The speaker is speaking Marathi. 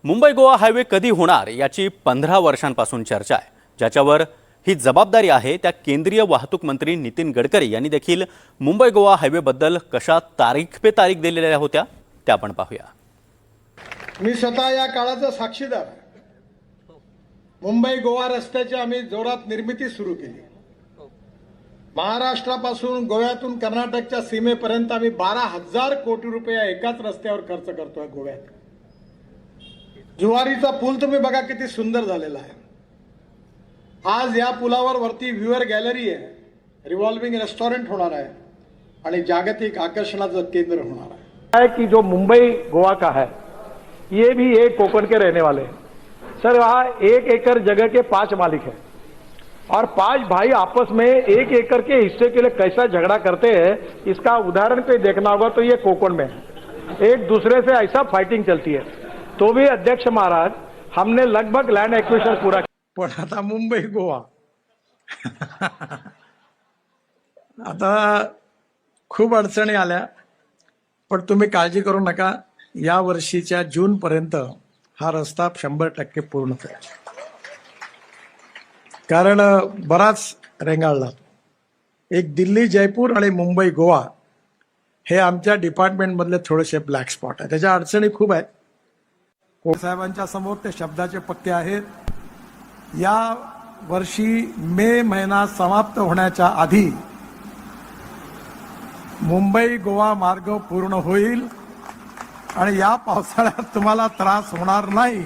मुंबई गोवा हायवे कधी होणार याची 15 वर्षांपासून चर्चा आहे। ज्याच्यावर ही जबाबदारी आहे त्या केंद्रीय वाहतूक मंत्री नितीन गडकरी यांनी देखील मुंबई गोवा हायवे बद्दल कशा तारीख पे तारीख दिलेल्या होत्या त्या आपण पाहूया। मी स्वतः या काळाचा साक्षीदार आहे। मुंबई गोवा रस्त्याची आम्ही जोरात निर्मिती सुरू केली। महाराष्ट्रापासून गोव्यातून कर्नाटकच्या सीमेपर्यंत आम्ही 12,000 कोटी रुपये एकाच रस्त्यावर खर्च करतोय। गोव्यात जुवारीचा पूल तुम्ही बघा किती सुंदर झालेला आहे। आज या पुलावर वरती व्ह्यूअर गॅलरी आहे, रिव्हॉल्विंग रेस्टॉरंट होणार आहे आणि जागतिक आकर्षणाचं केंद्र होणार है कि जो मुंबई गोवा का है ये भी एक कोकण के रहने वाले हैं। सर वहाँ 1 एकड़ जगह के 5 मालिक हैं और 5 भाई आपस में 1 एकड़ के हिस्से के लिए कैसा झगड़ा करते हैं, इसका उदाहरण कोई देखना होगा तो ये कोकण में है। एक दूसरे से ऐसा फाइटिंग चलती है। तो भी अध्यक्ष महाराज हमने लगभग लैंड एक्विजिशन पूरा किया। पण आता मुंबई गोवा आता खूप अडचणी आल्या, पण तुम्ही काळजी करू नका। या वर्षीच्या जून पर्यंत हा रस्ता 100% पूर्ण होईल, कारण बराच रेंगाळला। एक दिल्ली जयपूर आणि मुंबई गोवा हे आमच्या डिपार्टमेंट मधले थोडेसे ब्लॅक स्पॉट आहे। त्याच्या अडचणी खूप आहेत। साहेबांच्या समोर ते शब्दाचे पक्के आहेत। या वर्षी मे महिना समाप्त होण्याच्या आधी मुंबई गोवा मार्ग पूर्ण होईल आणि या पावसाळ्यात तुम्हाला त्रास होणार नाही